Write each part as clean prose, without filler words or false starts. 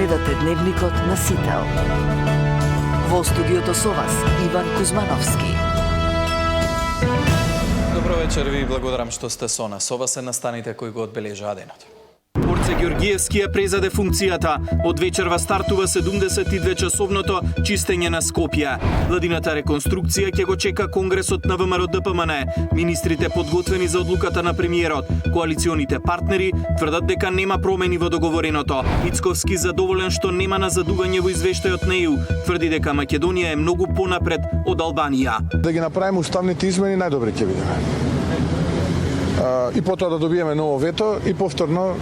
Гледате Дневникот на Сител. Во студиото со вас Иван Кузмановски. Добро вечер, ви благодарам што сте со нас. Ова се настаните кои го одбележаа денот. Орце Ѓорѓиевски ја презаде функцијата. Од вечерва стартува 72-часовното чистење на Скопје. Владината реконструкција ќе го чека Конгресот на ВМРО-ДПМН. Министрите подготвени за одлуката на премиерот. Коалиционите партнери тврдат дека нема промени во договореното. Мицковски задоволен што нема назадување во извештајот на ЕУ. Тврди дека Македонија е многу понапред од Албанија. Да ги направиме уставните измени, најдобре ќе бидеме. И потоа да добиеме ново вето и повторно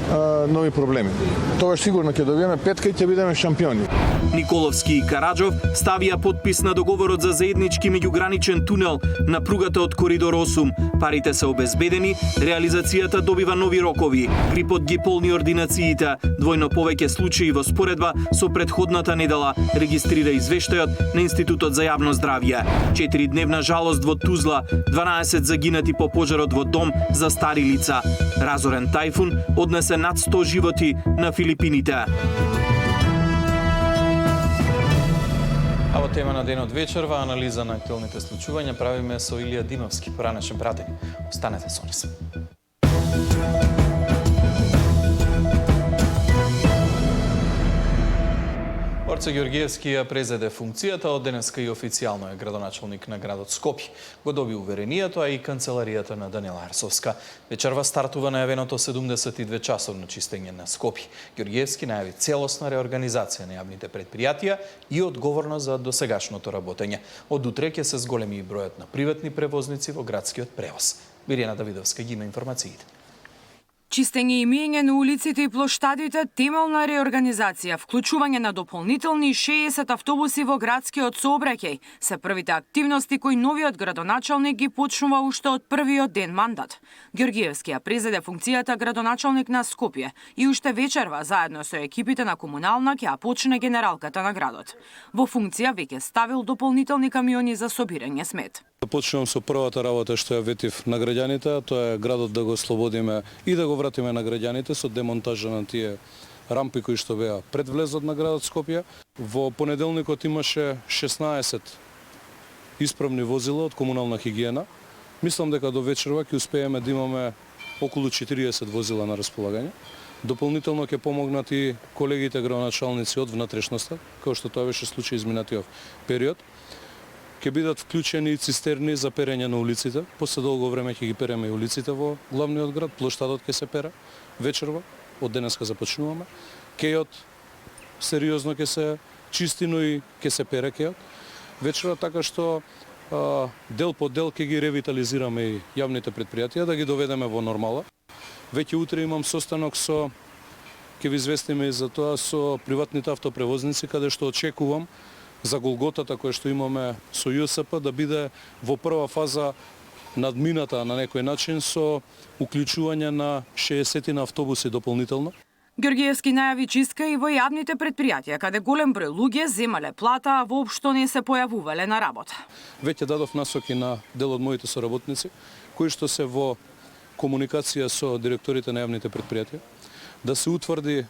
нови проблеми. Тогаш сигурно ќе добиеме петка и ќе бидеме шампиони. Николовски и Караджов ставија подпис на договорот за заеднички меѓуграничен тунел на пругата од Коридор 8. Парите се обезбедени, реализацијата добива нови рокови. Грипот ги полни ординациите, двојно повеќе случаи во споредба со претходната недела, регистрира извештајот на Институтот за јавно здравје. 4-дневна жалост во Тузла, 12 загинати по пожарот во дом за стари лица. Разорен тајфун однесе над 100 животи на Филипините. А во тема на денот вечерва, анализа на актуелните случувања правиме со Илија Димовски, поранешен пратење. Останете со нас. Орце Ѓорѓиевски ја презеде функцијата, од денеска и официјално е градоначалник на градот Скопје. Го доби уверението, а и канцеларијата на Даниела Арсовска. Вечерва стартува најавеното 72-часовно чистење на Скопје. Ѓорѓиевски најави целосна реорганизација на јавните предпријатија и одговорност за досегашното работење. Од утре ќе се зголеми и бројот на приватни превозници во градскиот превоз. Мирјана Давидовска ги има информациите. Чистење и миење на улиците и плоштадите, темелна реорганизација, вклучување на дополнителни 60 автобуси во градскиот сообраќај се првите активности кои новиот градоначалник ги почнува уште од првиот ден мандат. Ѓорѓиевски ја презеде функцијата градоначалник на Скопје и уште вечерва заедно со екипите на комунална ќе ја почне генералката на градот. Во функција веќе ставил дополнителни камиони за собирање смет. Почнувам со првата работа што ја ветив на граѓаните, тоа е градот да го слободиме и да го вратиме на граѓаните со демонтажа на тие рампи кои што беа пред влезот на градот Скопје. Во понеделникот имаше 16 исправни возила од комунална хигиена. Мислам дека до вечерва ќе успееме да имаме околу 40 возила на располагање. Дополнително ќе помогнат и колегите градоначалници од внатрешноста, како што тоа беше случај изминатиот период. Ќе бидат вклучени и цистерни за перење на улиците. После долго време ќе ги переме и улиците во главниот град, плоштадот ќе се пере вечерва, од денеска започнуваме. Кејот сериозно ќе се чисти, но и ќе се пере кејот вечерва, така што дел по дел ќе ги ревитализираме и јавните предпријатија, да ги доведеме во нормала. Веќе утре имам состанок со, ќе ви известиме и за тоа, со приватните автопревозници, каде што очекувам за голготата која што имаме со ЈСП да биде во прва фаза надмината на некој начин со уклучување на 60 на автобуси дополнително. Ѓорѓиевски најави чистка и во јавните предпријатија, каде голем број луѓе земале плата, а воопшто не се појавувале на работа. Веќе дадов насоки на дел од моите соработници, кои што се во комуникација со директорите на јавните предпријатија, да се утврди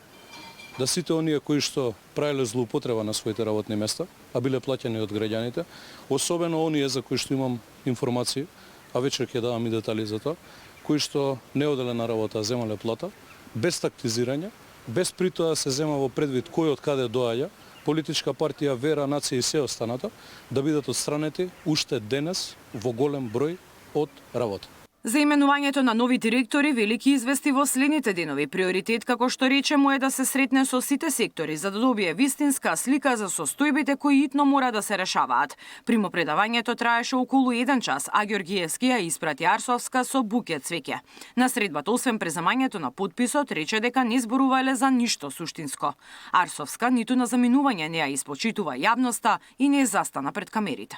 да сите оние кои што правеле злоупотреба на своите работни места, а биле плаќани од граѓаните, особено оние за кои што имам информации, а вечер ќе давам и детали за тоа, кои што не оделе на работа, а земале плата, без тактизирање, без при тоа се зема во предвид кој од каде доаѓа, политичка партија, вера, нација и се останата, да бидат отстранети уште денес во голем број од работа. За именувањето на нови директори велики извести во следните денови. Приоритет, како што рече, му е да се сретне со сите сектори за да добие вистинска слика за состојбите кои итно мора да се решаваат. Примопредавањето траеше околу 1 час, а Ѓорѓиевски ја испрати Арсовска со букет цвеќе. На средбата, освен преземањето на подписот, рече дека не зборувале за ништо суштинско. Арсовска ниту на заминување не ја испочитува јавноста и не застана пред камерите.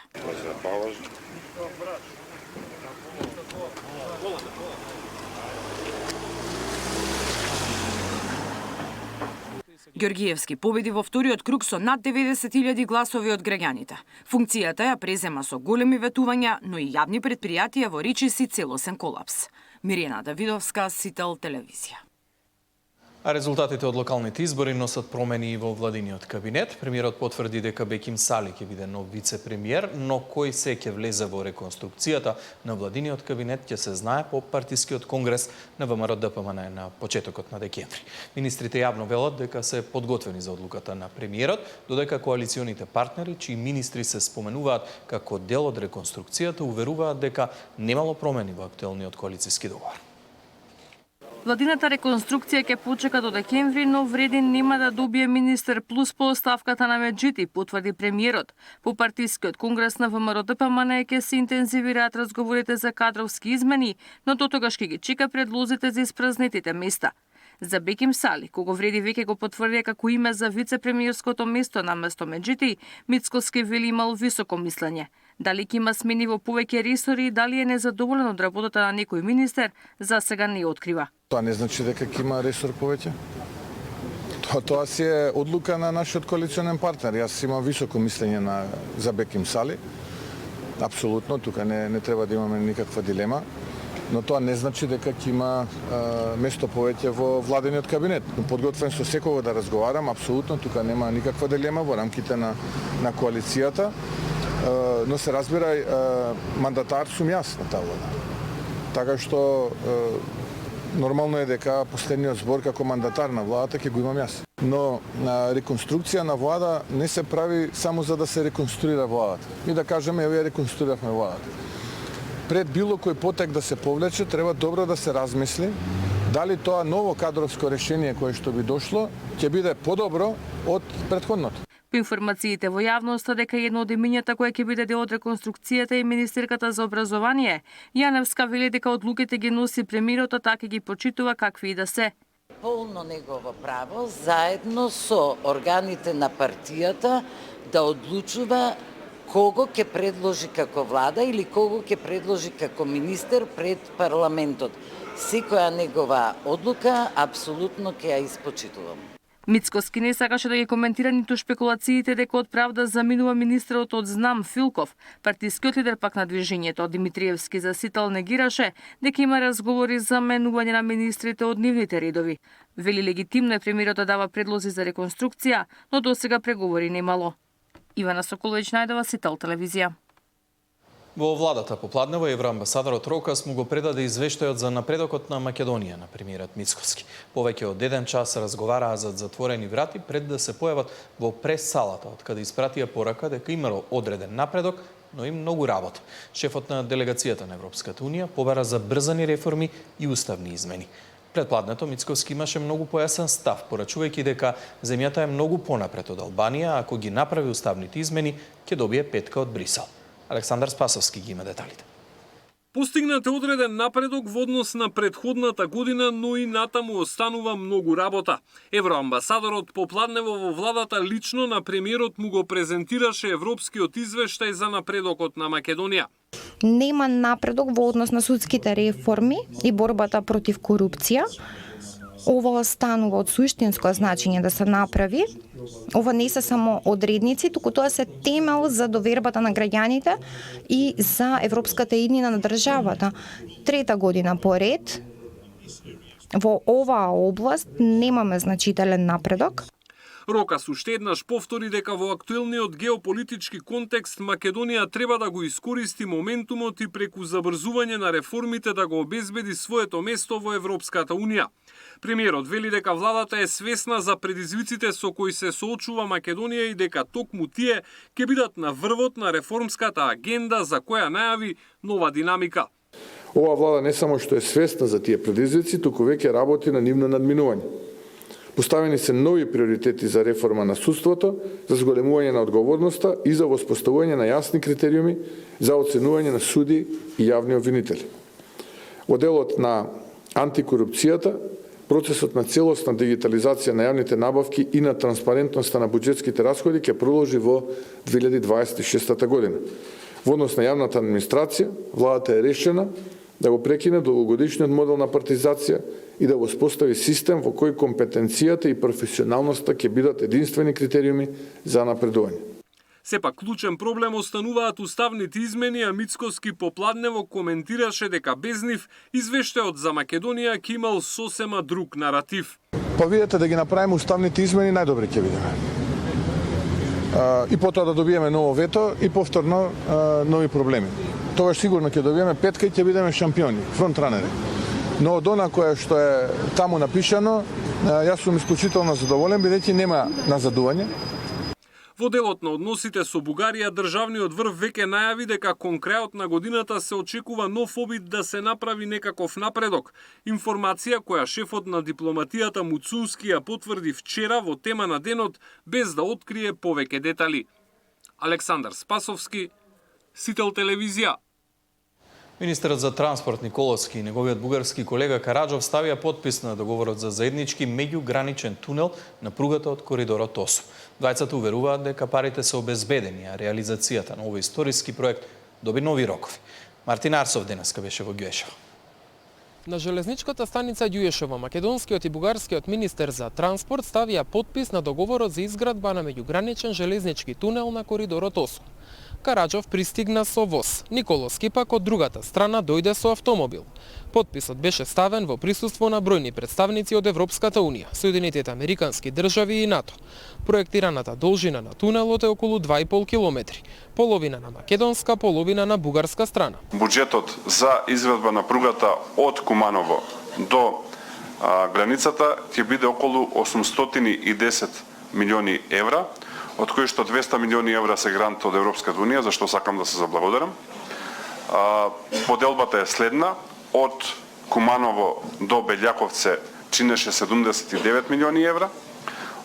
Ѓорѓиевски победи во вториот круг со над 90.000 гласови од граѓаните. Функцијата ја презема со големи ветувања, но и јавни предпријатија во речиси целосен колапс. Мирјана Давидовска, Сител телевизија. А резултатите од локалните избори носат промени и во владиниот кабинет. Премиерот потврди дека Беким Сали ќе биде нов вице-премиер, но кој се ќе влезе во реконструкцијата на владиниот кабинет ќе се знае по партискиот конгрес на ВМРО-ДПМН на почетокот на декември. Министрите јавно велат дека се подготвени за одлуката на премиерот, додека коалиционите партнери, чии министри се споменуваат како дел од реконструкцијата, уверуваат дека немало промени во актуелниот коалициски договор. Владината реконструкција ќе почека до декември, но Вредин нема да добие министер плюс по оставката на Меджити, потврди премиерот. По партискиот конгрес на ВМРО-ДПМН ќе се интензивираат разговорите за кадровски измени, но дотогаш ќе ги чека предлозите за испразнетите места. За Беким Сали, кого Вреди веќе го потврди како име за вице-премиерското место наместо Меджити, Мицкоски вели имал високо мислење. Дали ќе има смени во повеќе ресори и дали е незадоволен од работата на некој министер, за сега не открива. Тоа не значи дека ќе има ресор повеќе. Тоа си е одлука на нашиот коалиционен партнер. Јас имам високо мислење за Беким Сали. Апсолутно, тука не треба да имаме никаква дилема. Но тоа не значи дека ќе има место повеќе во владениот кабинет. Подготвен со секого да разговарам, апсолутно, тука нема никаква дилема во рамките на коалицијата. Но се разбира, мандатар сум јас на таа влада. Така што нормално е дека последниот збор како мандатар на владата ќе го имам јас. Но реконструкција на влада не се прави само за да се реконструира владата. И да кажеме, еве реконструиравме владата. Пред било кој потек да се повлече, треба добро да се размисли дали тоа ново кадровско решение кое што би дошло ќе биде подобро од претходното. По информациите во јавноста дека едно од имињата кое ќе биде дел од реконструкцијата е министерката за образование, Јаневска вели дека одлуките ги носи премиерот, а така ги почитува какви и да се. Полно негово право, заедно со органите на партијата, да одлучува кого ќе предложи како влада или кого ќе предложи како министер пред парламентот. Секоја негова одлука апсолутно ќе ја испочитувам. Мицкоски не сакаше да ги коментира ниту шпекулациите дека од правда заминува министерот од ЗНАМ Филков. Партискиот лидер пак на движењето Димитриевски за Сител негираше дека има разговори за менување на министрите од нивните редови. Вели легитимно е премиерот да дава предлози за реконструкција, но досега преговори немало. Ивана Соколовиќ, Најдова, Сител телевизија. Во владата попладнево евроамбасадорот Рокас му го предаде извештајот за напредокот на Македонија на премиерот Мицкоски. Повеќе од 1 час разговараа за затворени врати пред да се појават во прес-салата, од каде испратија порака дека имало одреден напредок, но и многу работа. Шефот на делегацијата на Европската Унија побара за брзани реформи и уставни измени. Предпладнето Мицкоски имаше многу појасен став, порачувајќи дека земјата е многу понапред од Албанија, ако ги направи уставните измени, ќе добие петка од Брисел. Александар Спасовски ги има деталите. Постигнат е одреден напредок во однос на претходната година, но и натаму останува многу работа. Евроамбасадорот попладнево во владата лично на премиерот му го презентираше европскиот извештај за напредокот на Македонија. Нема напредок во однос на судските реформи и борбата против корупција. Ова останува од суштинско значење да се направи. Ова не се само одредници, туку тоа се темел за довербата на граѓаните и за европската иднина на државата. 3-та година поред во оваа област немаме значителен напредок. Рокас уште еднаш повтори дека во актуелниот геополитички контекст Македонија треба да го искористи моментумот и преку забрзување на реформите да го обезбеди своето место во Европската Унија. Премиерот вели дека владата е свесна за предизвиците со кои се соочува Македонија и дека токму тие ќе бидат на врвот на реформската агенда за која најави нова динамика. Ова влада не само што е свесна за тие предизвици, туку веќе работи на нивно надминување. Поставени се нови приоритети за реформа на судството, за зголемување на одговорноста и за воспоставување на јасни критериуми за оценување на суди и јавни обвинители. Во делот на антикорупцијата, процесот на целосна дигитализација на јавните набавки и на транспарентноста на буџетските расходи ќе продолжи во 2026 година. Во однос на јавната администрација, владата е решена да го прекине долгогодишниот модел на партизација и да воспостави систем во кој компетенцијата и професионалноста ќе бидат единствени критериуми за напредување. Сепак клучен проблем остануваат уставните измени, а Мицкоски попладнево коментираше дека без нив извештајот за Македонија ќе имал сосема друг наратив. па видете да ги направиме уставните измени, најдобри ќе бидеме. И потоа да добиеме ново вето и повторно нови проблеми. Тогаш сигурно ќе добиеме петка и ќе бидеме шампиони, фронтранери. Но од она кое што е таму напишано, јас сум исклучително задоволен, бидејќи нема назадување. Во делот на односите со Бугарија, државниот врв веќе најави дека кон крајот на годината се очекува нов обид да се направи некаков напредок. Информација која шефот на дипломатијата Муцунски ја потврди вчера во тема на денот, без да открие повеќе детали. Александар Спасовски, Сител телевизија. Министерот за транспорт Николовски и неговиот бугарски колега Караджов ставија подпис на договорот за заеднички меѓуграничен тунел на пругата од коридорот 8. Двајцата уверуваат дека парите се обезбедени, а реализацијата на овој историски проект доби нови рокови. Мартин Арсов денеска беше во Ѓуешево. На железничката станица Ѓуешево, македонскиот и бугарскиот министер за транспорт ставија подпис на договорот за изградба на меѓуграничен железнички тунел на коридорот 8. Караджов пристигна со воз. Николовски пак од другата страна дојде со автомобил. Подписот беше ставен во присуство на бројни представници од Европската Унија, Соединетите Американски држави и НАТО. Проектираната должина на тунелот е околу 2,5 километри, половина на македонска, половина на бугарска страна. Буџетот за изградба на пругата од Куманово до границата ќе биде околу 810 милиони евра, од кои што 200 милиони евра се грант од Европската Унија, за што сакам да се заблагодарам. Поделбата е следна: од Куманово до Белјаковце чинеше 79 милиони евра,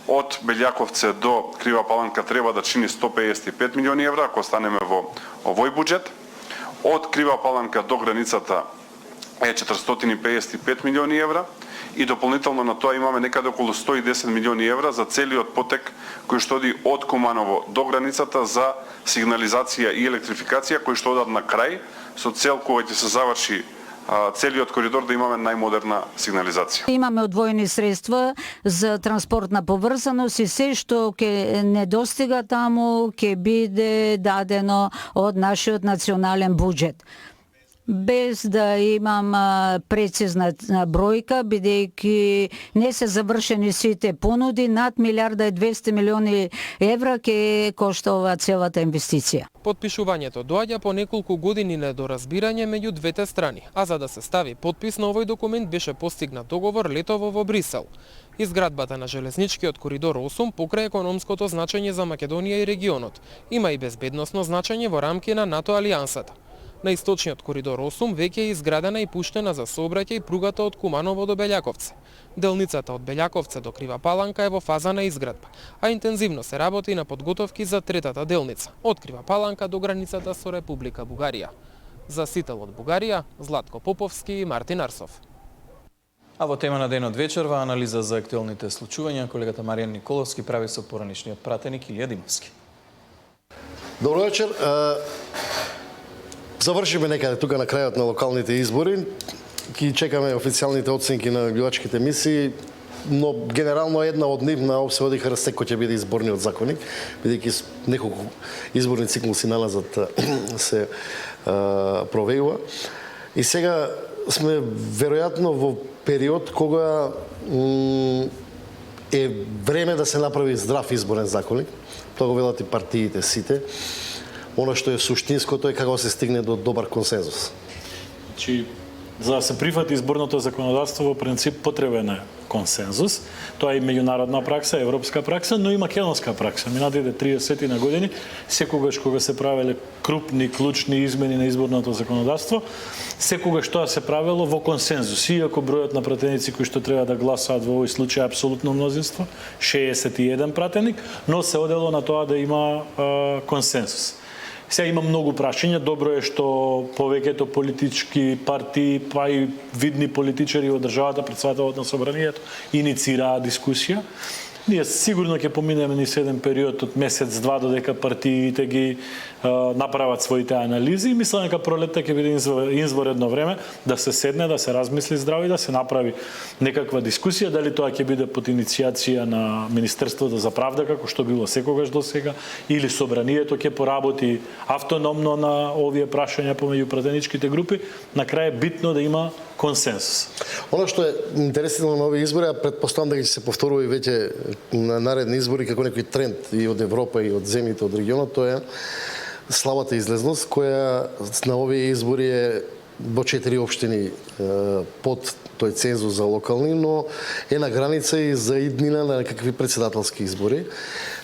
од Белјаковце до Крива Паланка треба да чини 155 милиони евра, ако останеме во овој буџет. Од Крива Паланка до границата е 455 милиони евра и дополнително на тоа имаме некаде околу 110 милиони евра за целиот потек кој што оди од Куманово до границата за сигнализација и електрификација, кои што одат на крај со цел кога ќе се заврши целиот коридор да имаме најмодерна сигнализација. Имаме одвоени средства за транспортна поврзаност и се што ќе недостига таму ќе биде дадено од нашиот национален буџет. Без да имам прецизна бројка, бидејќи не се завршени сите понуди, над 1,2 милиони евра ќе коштува целата инвестиција. Подпишувањето доаѓа по неколку години недоразбирање меѓу двете страни, а за да се стави подпис на овој документ беше постигнат договор летово во Брисел. Изградбата на железничкиот коридор 8 покрај економското значење за Македонија и регионот има и безбедносно значење во рамки на НАТО алијансата. На источниот коридор 8 веќе е изградена и пуштена за сообраќај пругата од Куманово до Белјаковце. Делницата од Белјаковце до Крива Паланка е во фаза на изградба, а интензивно се работи на подготовки за третата делница, од Крива Паланка до границата со Република Бугарија. За Сител од Бугарија, Златко Поповски и Мартин Арсов. А во тема на денот вечерва анализа за актуелните случувања колегата Маријан Николовски прави со поранишниот пратеник Илија Димовски. Добро вечер. Завршиме некаде тука на крајот на локалните избори. Ки чекаме официјалните оценки на гледачките мисии, но генерално една од нив на опсе одиха секој ќе биде изборниот законник, бидејќи неколку изборни циклуси налазат се провеува. И сега сме веројатно во период кога е време да се направи здрав изборен законник. Тоа го велат и партиите сите. Оно што е суштинското е како се стигне до добар консензус. За да се прифати изборното законодавство, во принцип потребен е консензус. Тоа е и меѓународна пракса, европска пракса, но и македонска пракса. Минатите 30 на години, секогаш кога се правеле крупни, клучни измени на изборното законодавство, секогаш тоа се правело во консензус. Иако бројот на пратеници кои што треба да гласаат во овој случај е апсолутно мнозинство, 61 пратеник, но се одело на тоа да има консензус. Сега има многу прашања, добро е што повеќето политички партии, па и видни политичари од државата, председателот на собранието, иницираа дискусија. Ние сигурно ќе поминеме низ еден период од месец-два додека партиите ги направат своите анализи и мислам дека пролетта ќе биде изворедно време да се седне, да се размисли здраво и да се направи некаква дискусија, дали тоа ќе биде под иницијација на Министерството за правда, како што било секогаш до сега, или собранието ќе поработи автономно на овие прашања помеѓу пратеничките групи. На крај е битно да има консенсус. Она што е интересно на овие избори, а претпоставам дека ќе се повторува и веќе на наредни избори како некој тренд и од Европа и од земјите од регионот, тоа е слабата излезност која на овие избори е во 4 општини под тој цензус за локални, но е на граница и за иднина на некакви председателски избори.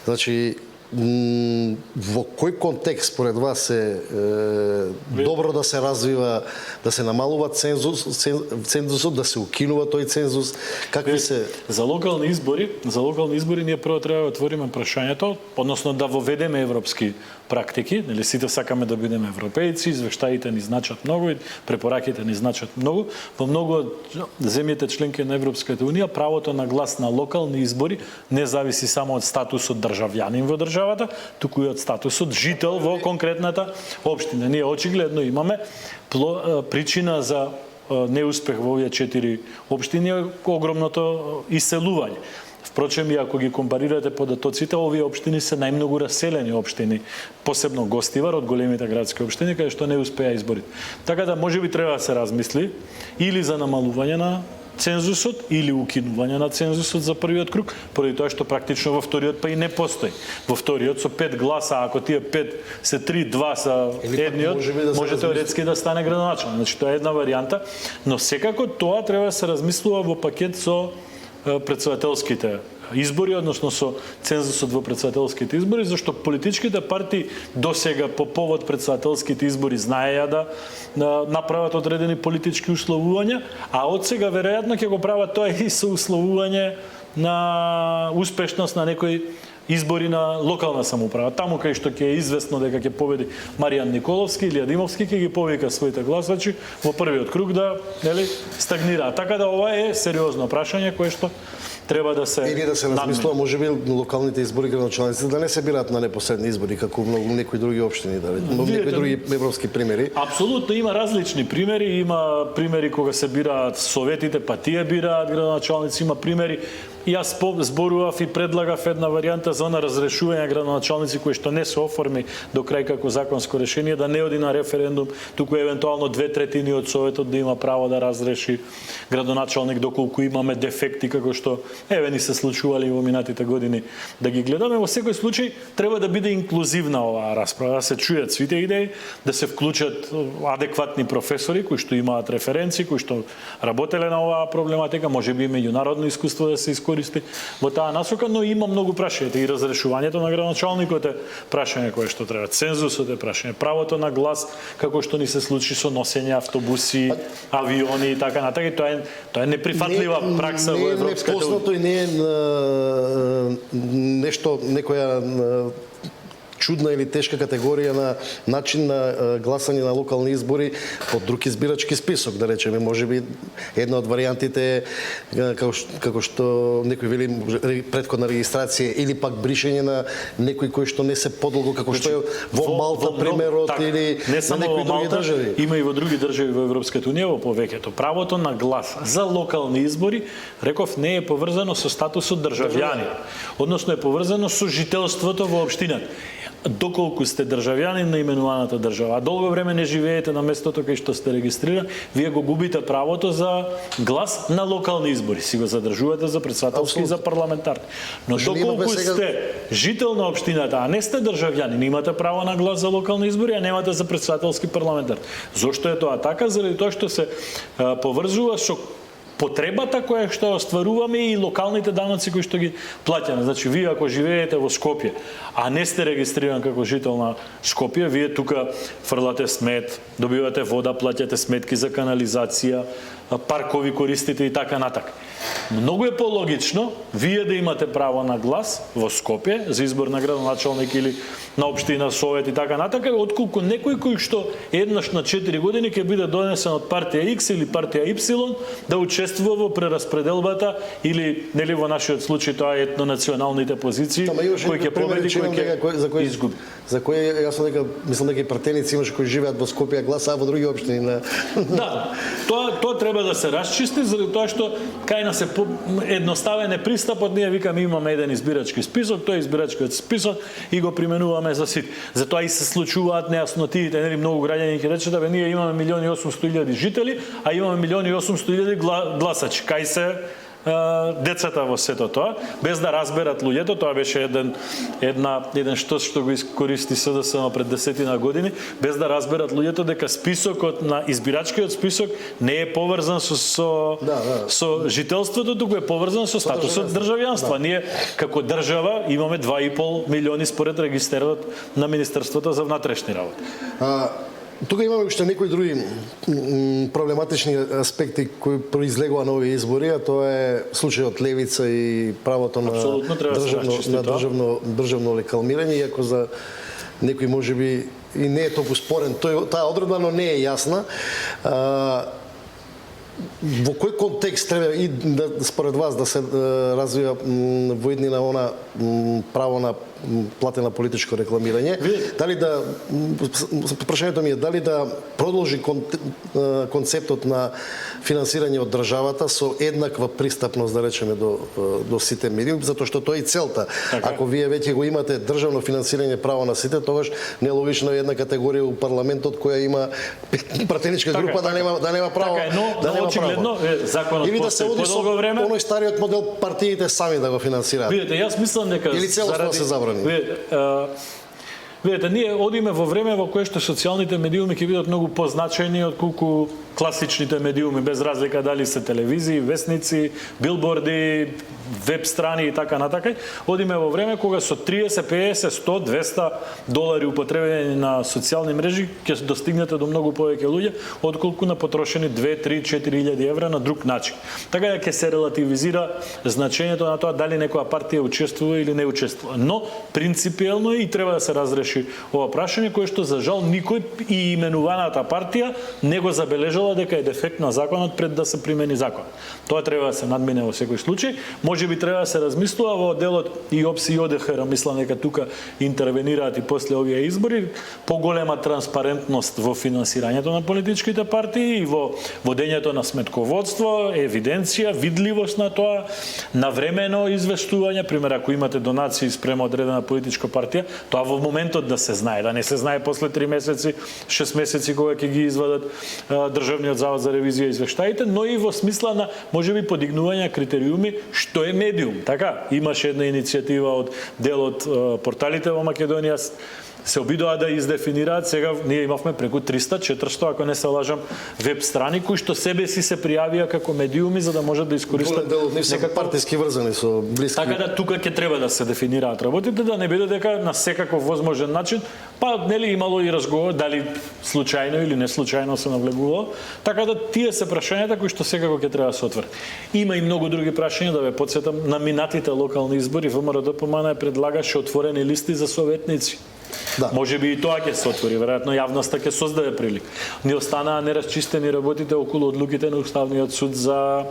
Значи, во кој контекст според вас е добро да се развива, да се намалува цензусот, да се укинува тој цензус? Какви се за локални избори ние прво треба да отвориме прашањето, односно да воведеме европски практики, нели сите сакаме да бидеме европејци, извештаите ни значат многу и препораките ни значат многу. Во многу од земјите членки на Европската унија правото на глас на локални избори не зависи само од статусот државјанин во државата, туку и од статусот жител во конкретната општина. Ние очигледно имаме причина за неуспех во овие 4 општини е огромното иселување. Впрочем, и ако ги компарирате податоците, овие општини се најмногу раселени општини, посебно Гостивар од големите градски општини, каде што не успеа изборите. Така да можеби треба да се размисли или за намалување на цензусот или укинување на цензусот за првиот круг, поради тоа што практично во вториот па и не постои. Во вториот со 5 гласа, ако тие 5 се 3-2 са едниот, може теоретски да стане градоначалник. Значи тоа е една варијанта, но секако тоа треба да се размислува во пакет со председателските избори, односно со цензусот во председателските избори, зашто политичките партии досега по повод председателските избори знаеја да направат одредени политички условувања, а од сега веројатно ќе го прават тоа и со условување на успешност на некои избори на локална самоуправа. Таму кај што ќе е известно дека ќе победи Маријан Николовски или Адимовски, ќе ги повика своите гласачи во првиот круг да, нели, стагнираат. Така да ова е сериозно прашање кое што треба да се или да се размислува, можеби локалните избори градоначалници да не се бираат на непосредни избори како многу некои други општини, да некои други европски примери. Апсолутно има различни примери, има примери кога се бираат советите, па тие бираат градоначалници, има примери. Јас зборував и предлагав една варијанта за она разрешување градоначалници кои што не се оформи до крај како законско решение, да не оди на референдум, туку евентуално 2/3 од советот да има право да разреши градоначалник доколку имаме дефекти како што ни се случували во минатите години да ги гледаме. Во секој случај треба да биде инклузивна оваа расправа, да се чујат сите идеи, да се вклучат адекватни професори кои што имаат референци, кои што работеле на оваа проблематика, можеби и меѓународно искуство да се искористи во таа насока, но има многу прашања. И разрешувањето на градоначалникот е прашање кое што треба. Цензусот е прашање. Правото на глас, како што ни се случи со носење автобуси, авиони и така натаму. Тоа е неприфатлива пракса во Европската унија. И не е нешто, некоја чудна или тешка категорија на начин на гласање на локални избори по друг избирачки список, да речеме. Можеби една од варијантите е како што некој вели предходна регистрација или пак бришење на некои кои што не се подолго како што е во Малта примерот или не само на некои други држави. Има и во други држави во Европската унија во повеќето. Правото на глас за локални избори, реков, не е поврзано со статусот државјани, односно е поврзано со жителството во општината. Доколку сте државјанин на именуваната држава, а долго време не живеете на местото кај што сте регистрирани, вие го губите правото за глас на локални избори. Си го задржувате за председателски и за парламентарни. Но доколку сте жител на општината, а не сте државјанин, имате право на глас за локални избори, а немате за председателски парламентарни. Зошто е тоа така? Заради тоа што се поврзува со потребата која што остваруваме и локалните даноци кои што ги плаќаме. Значи, вие ако живеете во Скопје, а не сте регистриран како жител на Скопје, вие тука фрлате смет, добивате вода, плаќате сметки за канализација, паркови користите и така натака. Многу е пологично вие да имате право на глас во Скопје за избор на градоначалник или на општина, совет и така натака, отколку некој кој што еднаш на 4 години ќе биде донесен од партија X или партија Y да учествува во прераспределбата или нели во нашиот случај тоа е етнонационалните позиции кои ќе победи, кои ќе изгуби. За кои јас мислам дека и пратеници имаше кои живеат во Скопје, гласаа во други општини на. Да, тоа треба да се расчисти заради тоа што кај нас се едноставен е пристапот, ние викаме имаме еден избирачки список, тој избирачкиот список и го применуваме за сите. Затоа и се случуваат нејаснотиите, нели многу граѓани ќе речат да ние имаме 1.800.000 жители, а имаме 1.800.000 гласачи. Кај се децата во сето тоа, без да разберат луѓето, тоа беше еден што го искористи СДСМ пред 10 години, без да разберат луѓето дека списокот на избирачкиот список не е поврзан со жителството, туку е поврзан со статусот државјанство. Ние како држава имаме 2,5 милиони според регистерот на Министерството за внатрешни работи. Тука имаме уште некои други проблематични аспекти кои произлегува на овие избори, а тоа е случајот Левица и правото на државно рекламирање, иако за некои можеби и не е толку спорен таа одредба, но не е јасна. Во кој контекст треба и според вас да се развива во иднина она право на платена политичко рекламирање? Дали прашањето ми е дали да продолжи концептот на финансирање од државата со еднаква пристапност, да речеме, до сите медиуми, затоа што тоа е целта. Ако вие веќе го имате државно финансирање право на сите, тогаш не е логично една категорија у парламентот која има пратеничка група да нема право. Очигледно законот или да се оди со оној стариот модел партиите сами да го финансираат. Видете, јас мислам дека или целосно се забрани. Видете, ние одиме во време во кое што социјалните медиуми ќе бидат многу позначајни отколку класичните медиуми, без разлика дали се телевизии, весници, билборди, веб страни и така натака. Одиме во време кога со 30, 50, 100, $200 употребени на социјални мрежи ќе достигнете до многу повеќе луѓе отколку на потрошени 2, 3, 4.000 евра на друг начин. Така да ќе се релативизира значењето на тоа дали некоја партија учествува или не учествува. Но принципиелно и треба да се разреши ова прашање кое што за жал никој и именуваната партија не го забележала дека е дефект на законот пред да се примени закон. Тоа треба да се надмине во секој случај. Можеби треба да се размислува во делот и ОПС и ОДХР, мислам дека тука интервенираат и после овие избори, поголема транспарентност во финансирањето на политичките партии и во водењето на сметководство, евиденција, видливост на тоа, навремено извештување, пример ако имате донации спрема одредена политичка партија, тоа во моментот да се знае, да не се знае после 3 месеци, 6 месеци кога ќе ги извадат Државниот завод за ревизија извештаите, но и во смисла на можеби подигнување критериуми што е медиум. Така, имаше една иницијатива од дел од порталите во Македонија, се обидоа да издефинираат, сега ние имавме преку 300-400, ако не се лажам, веб страни кои што себе си се пријавија како медиуми за да можат да искористат некако партиски врзани со блиски. Така да тука ќе треба да се дефинираат работите, да не биде дека на секаков возможен начин, па нели имало и разговор дали случајно или не случајно се навлегувало. Така да тие се прашањата кои што секако ќе треба да се отворат. Има и многу други прашања, да ве потсетам, на минатите локални избори ВМРО-ДПМН предлагаше отворени листи за советници. Да. Можеби и тоа ќе се отвори, веројатно јавноста ќе создаде прилика. Не останаа нерасчистени работите околу одлуките на Уставниот суд за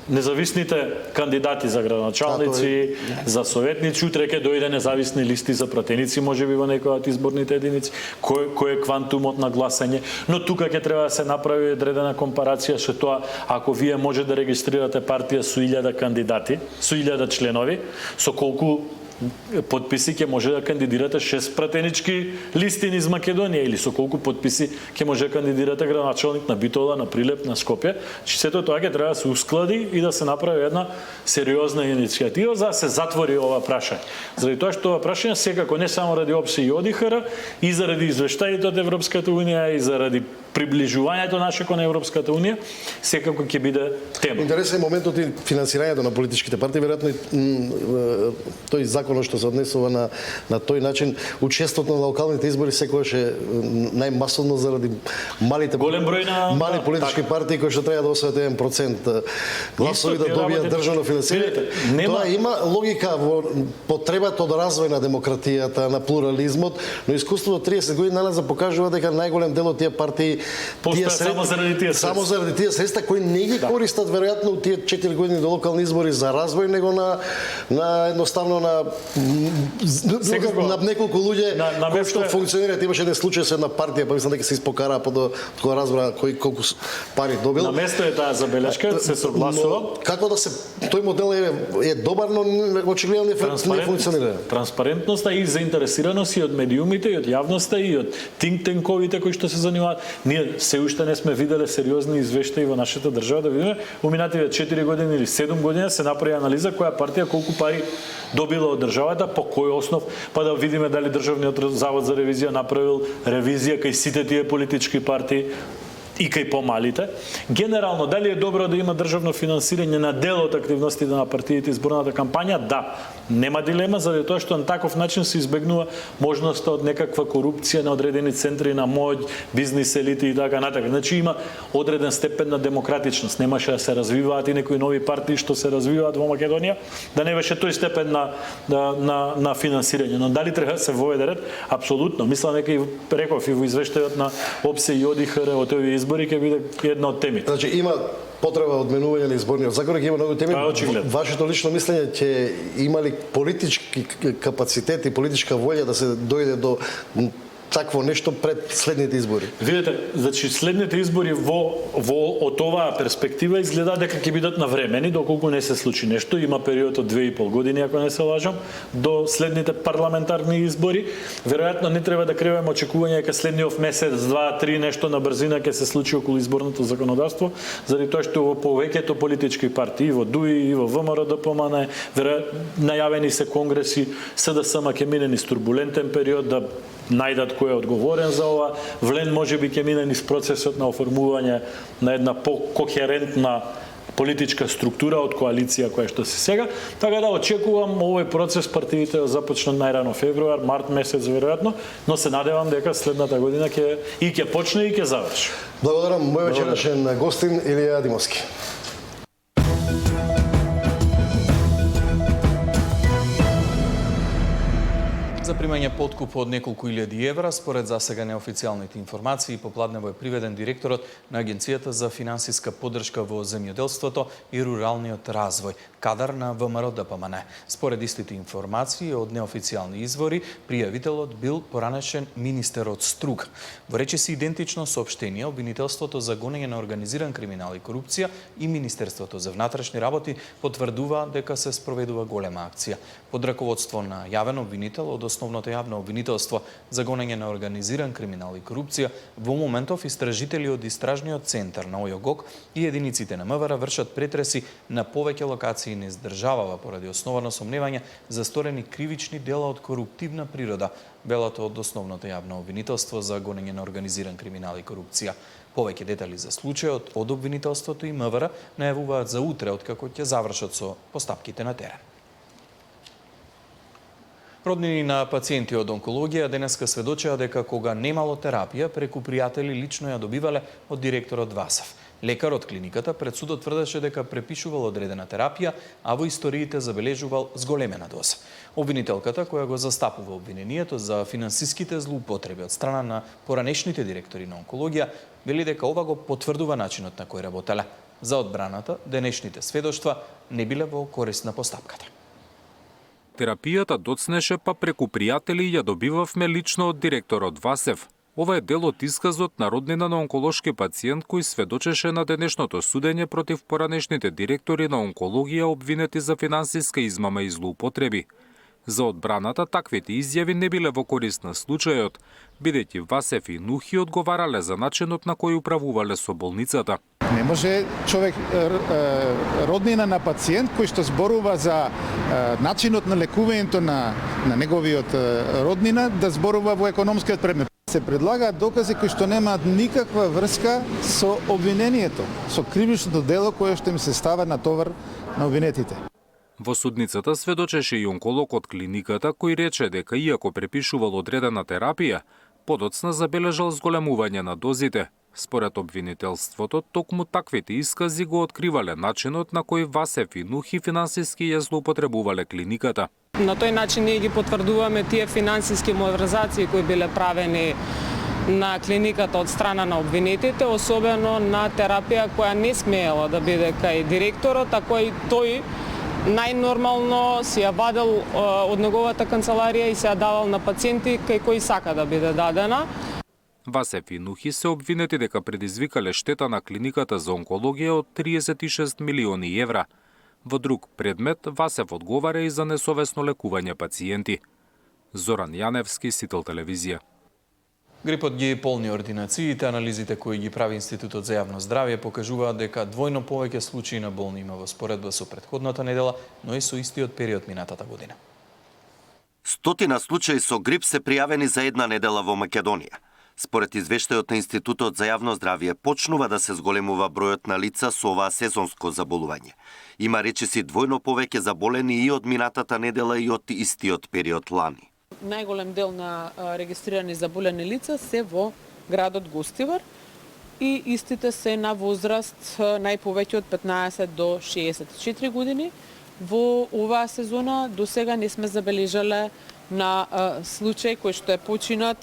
независните кандидати за градоначалници, за советници, утре ќе дојде независни листи за пратеници, можеби во некоја од изборните единици, кој е квантумот на гласање, но тука ќе треба да се направи одредена компарација со тоа, ако вие може да регистрирате партија со 1000 кандидати, со 1000 членови, со колку подписи ќе може да кандидирате 6 пратенички листи низ Македонија или со колку подписи ќе може да кандидирате градоначалник на Битола, на Прилеп, на Скопје. Сето тоа ќе треба да се усклади и да се направи една сериозна иницијатива за да се затвори ова прашање. Заради тоа што ова прашање секако не само ради ОПС и ОДИХР, и заради извештаите од Европската унија и заради приближувањето наше кон Европската унија, секако ќе биде тема. Интересен моментот и финансирањето на политичките партии, веројатно тој законот што се однесува на тој начин, учеството на локалните избори секогаш е најмасовно заради малите мали политички партии кои што треба да освојат 1% гласови да добијат државно финансирање. Тоа има логика во потребата од развој на демократијата, на плурализмот, но искуството од 30 години налаза покажува дека најголем дел од тие партии само заради тие средства. Само заради тие средства кои не ги користат веројатно у тие 4 години до локални избори за развој, него на едноставно на неколку луѓе кои што функционираат. Имаше еден случај со една партија, па мислам дека се испокараа кога разбра кој колку пари добил. На место е таа забелешка, се согласувам. Како да се тој модел е добар, но очигледно не функционира. Транспарентноста и заинтересираност и од медиумите, и од јавноста, и од think танковите кои што се занимаваат. Ние се уште не сме виделе сериозни извештаи во нашата држава да видиме уминативе 4 години или 7 години се направи анализа која партија колку пари добила од државата, по кој основ, па да видиме дали Државниот завод за ревизија направил ревизија кај сите тие политички партии и кај помалите. Генерално, дали е добро да има државно финансирање на дел од активностите на партиите изборната кампања? Да. Нема дилема, заради тоа што на таков начин се избегнува можноста од некаква корупција на одредени центри на моќ, бизнис елити и така натака. Значи има одреден степен на демократичност. Немаше да се развиваат и некои нови партии што се развиваат во Македонија, да не беше тој степен на финансирање. Но дали треба да се воведе ред? Апсолутно. Мислам дека и реков и во извештајот на ОПСЕ и ОДИХР од овие избори ќе биде една од темите. Значи има потреба од менување на изборниот закон, ќе има многу теми. Вашето лично мислење ќе има ли политички капацитет и политичка волја да се дојде до такво нешто пред следните избори? Видете, значи следните избори од оваа перспектива изгледа дека ќе бидат навремени, доколку не се случи нешто. Има период од 2,5 години, ако не се лажам, до следните парламентарни избори. Веројатно не треба да криваме очекување дека следниот месец, 2-3 нешто на брзина ќе се случи околу изборното законодавство, заради тоа што во повеќето политички партии, во ДУИ и во ВМРО ДПМН, најавени се конгреси, СДСМ ќе мине низ турбулентен период да најдат кој е одговорен за ова. Влен можеби ќе мине низ процесот на оформување на една покохерентна политичка структура од коалиција која што се сега. Така да очекувам овој процес партиите да започнат најрано февруар, март месец веројатно, но се надевам дека следната година ќе почне и ќе заврши. Благодарам. Мој вечерашен гостин Илија Димовски. За примање подкуп од неколку илјади евра, според засега неофицијалните информации, попладнево е приведен директорот на Агенцијата за финансиска поддршка во земјоделството и руралниот развој, кадар на ВМРО ДПМН. Според истите информации од неофицијални извори, пријавителот бил поранешен министер од Струга. Во речиси идентично соопштение, обвинителството за гонење на организиран криминал и корупција и Министерството за внатрешни работи потврдува дека се спроведува голема акција. Под раководство на јавен обвинител од основното јавно обвинителство за гонење на организиран криминал и корупција, во моментов истражители од Истражниот центар на ОЈОГОК и единиците на МВР вршат претреси на повеќе локации низ државава поради основано сомневање за сторени кривични дела од коруптивна природа, велато од основното јавно обвинителство за гонење на организиран криминал и корупција. Повеќе детали за случајот од обвинителството и МВР најавуваат за утре, откако ќе завршат со постапките на терен. Роднини на пациенти од онкологија денеска сведочеа дека кога немало терапија, преку пријатели лично ја добивале од директорот ВАСЕФ. Лекар од клиниката пред судот тврдеше дека препишувал одредена терапија, а во историите забележувал зголемена доза. Обвинителката, која го застапува обвинението за финансиските злоупотреби од страна на поранешните директори на онкологија, вели дека ова го потврдува начинот на кој работеле. За одбраната, денешните сведоштва не биле во корист на постапката. Терапијата доцнеше, па преку пријатели ја добивавме лично од директорот ВАСЕФ. Ова е дел од исказот на роднина на онколошки пациент кој сведочеше на денешното судење против поранешните директори на онкологија обвинети за финансиска измама и злоупотреби. За одбраната, таквите изјави не биле во корист на случајот, бидејќи ВАСЕФ и НУХИ одговарале за начинот на кој управувале со болницата. Не може човек, роднина на пациент кој што зборува за начинот на лекувањето на неговиот роднина, да зборува во економскиот предмет. Се предлагаат докази кои што немаат никаква врска со обвинението, со кривичното дело кое што им се става на товар на обвинетите. Во судницата сведочеше и онколог од клиниката кој рече дека иако препишувал одредена терапија, подоцна забележал зголемување на дозите. Според обвинителството, токму таквите искази го откривале начинот на кој ВАСЕФ и НУХИ финансиски ја злоупотребувале клиниката. На тој начин ние ги потврдуваме тие финансиски малверзации кои биле правени на клиниката од страна на обвинетите, особено на терапија која не смеела да биде кај директорот, а кој тој најнормално си ја вадел од неговата канцеларија и се ја давал на пациенти кај кои сака да биде дадена. Васев и Нухи се обвинети дека предизвикале штета на клиниката за онкологија од 36 милиони евра. Во друг предмет, Васев одговара и за несовесно лекување пациенти. Зоран Јаневски, Сител телевизија. Грипот ги полни ординациите, анализите кои ги прави Институтот за јавно здравје покажуваат дека двојно повеќе случаи на болни има во споредба со претходната недела, но и со истиот период минатата година. 100 случаи со грип се пријавени за една недела во Македонија. Според извештајот на Институтот за јавно здравје, почнува да се зголемува бројот на лица со оваа сезонско заболување. Има речиси двојно повеќе заболени и од минатата недела и од истиот период лани. Најголем дел на регистрирани заболени лица се во градот Гостивар и истите се на возраст најповеќе од 15 до 64 години. Во оваа сезона до сега не сме забележале на случај кој што е починат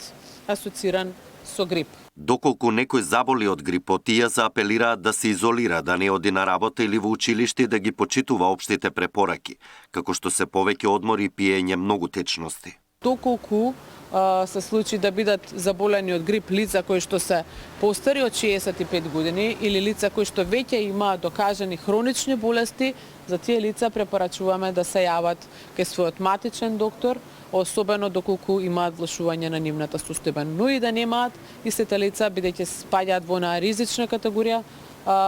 асоциран со грип. Доколку некој заболи од грипот, тие заапелираат да се изолира, да не оди на работа или во училиште и да ги почитува општите препораки, како што се повеќе одмор и пиење многу течности. Доколку се случи да бидат заболени од грип лица кои што се постари од 65 години или лица кои што веќе имаат докажани хронични болести, за тие лица препорачуваме да се јават кај својот матичен доктор, особено доколку имаат влошување на нивната состојба. Но и да немаат, истите лица, бидејќи спаѓаат во на ризична категорија,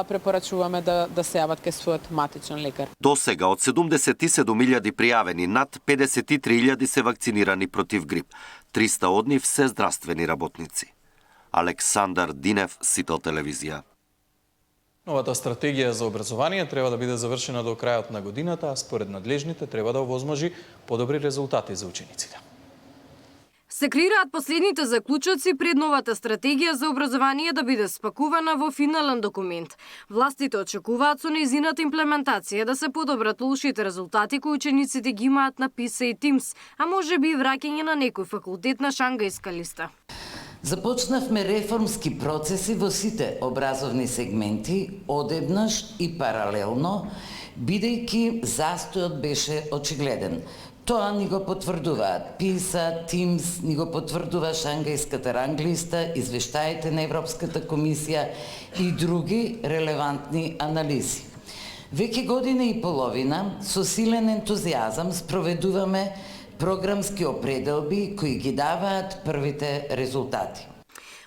препорачуваме да се јават кај својот матичен лекар. До сега од 77.000 пријавени, над 53.000 се вакцинирани против грип. 300 од нив се здравствени работници. Александар Динев, Сител телевизија. Новата стратегија за образование треба да биде завршена до крајот на годината, а според надлежните треба да овозможи подобри резултати за учениците. Се креираат последните заклучоци пред новата стратегија за образование да биде спакувана во финален документ. Властите очекуваат со нејзината имплементација да се подобрат лошите резултати кои учениците ги имаат на PISA и TIMSS, а може би и враќање на некој факултет на Шангајска листа. Започнавме реформски процеси во сите образовни сегменти, одеднаш и паралелно, бидејќи застојот беше очигледен. Тоа ни го потврдуваат PISA, TIMSS, ни го потврдува Шангајската ранглиста, извештаите на Европската комисија и други релевантни анализи. Веќе година и половина со силен ентузијазам спроведуваме програмски определби кои ги даваат првите резултати.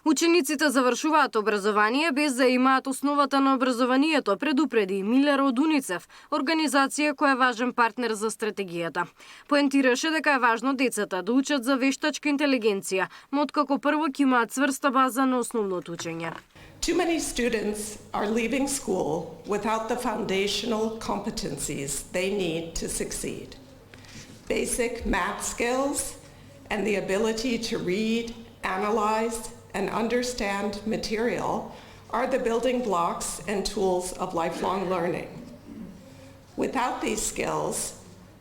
Учениците завршуваат образование без да имаат основата на образованието, предупреди Милер од УНИЦЕФ, организација која е важен партнер за стратегијата. Поентираше дека е важно децата да учат за вештачка интелигенција, но откако прво ќе имаат цврста база на основното учење. Too many students are leaving school without the foundational competencies they need to succeed. Basic math skills and the ability to read, analyze, and understand material are the building blocks and tools of lifelong learning. Without these skills,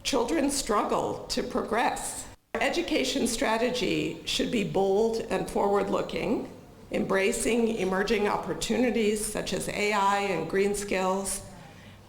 children struggle to progress. Our education strategy should be bold and forward-looking, embracing emerging opportunities such as AI and green skills.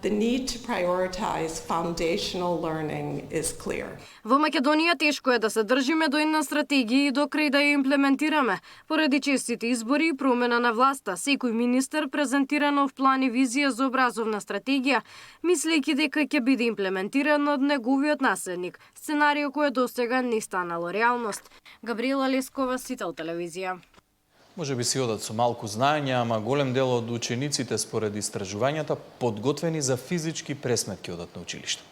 The need to prioritize foundational learning is clear. Во Македонија тешко е да се држиме до една стратегија и до крај да ја имплементираме. Поради честите избори и промена на власта, секој министер презентира нов план и визија за образовна стратегија, мислејќи дека ќе биде имплементиран од неговиот наследник, сценарио кое досега не станало реалност. Габриела Лескова, Сител телевизија. Може би си одат со малку знаење, ама голем дел од учениците според истражувањата подготвени за физички пресметки одат на училиште.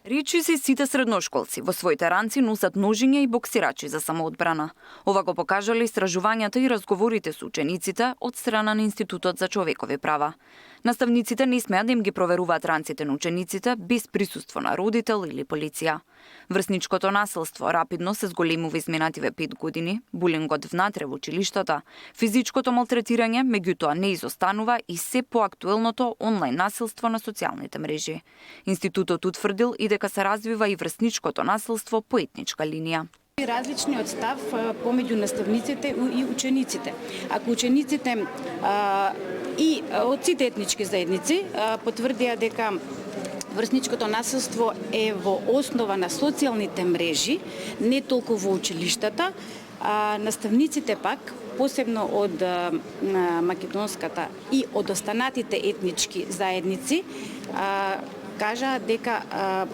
Речиси сите средношколци во своите ранци носат ножиња и боксирачи за самоодбрана. Ова го покажале истражувањата и разговорите со учениците од страна на Институтот за човекови права. Наставниците не смеат да им ги проверуваат ранците на учениците без присуство на родител или полиција. Врсничкото насилство рапидно се зголемува изминативе 5 години, булингот внатре во училиштата, физичкото малтретирање меѓутоа не изостанува и се поактуелното онлайн насилство на социјалните мрежи. Институтот утврдил и дека се развива и врсничкото насилство по етничка линија. Различниот став помеѓу наставниците и учениците. Ако учениците и од сите етнички заедници потврдија дека врсничкото насилство е во основа на социјалните мрежи, не толку во училиштата, наставниците пак, посебно од македонската и од останатите етнички заедници, кажа дека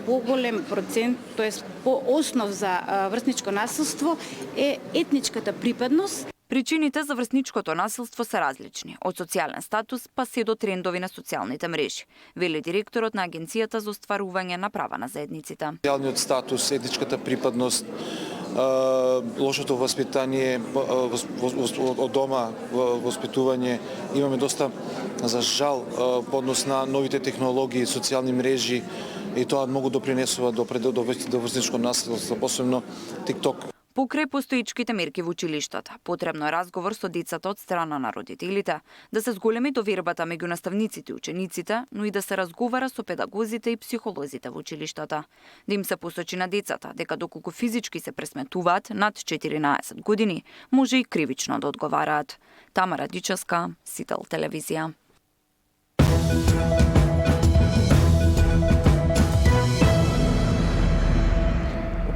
поголем процент, тоест по основ за врсничко насилство е етничката припадност. Причините за врсничкото насилство се различни, од социјален статус па се до трендови на социјалните мрежи, вели директорот на Агенцијата за остварување на права на заедниците. Социјалниот статус, етничката припадност, лошото воспитание од дома, воспитување, имаме доста, за жал, по однос на новите технологии, социјални мрежи, и тоа многу допринесува до врсничко насилство, посебно TikTok. Покрај постоичките мерки во училиштата, потребно е разговор со децата од страна на родителите, да се зголеми довербата меѓу наставниците и учениците, но и да се разговара со педагозите и психолозите во училиштата. Да им се посочи на децата дека доколку физички се пресметуваат над 14 години, може и кривично да одговараат. Тамара Дичевска, Сител телевизија.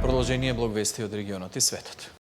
Продолжение блог вести од регионот и светот.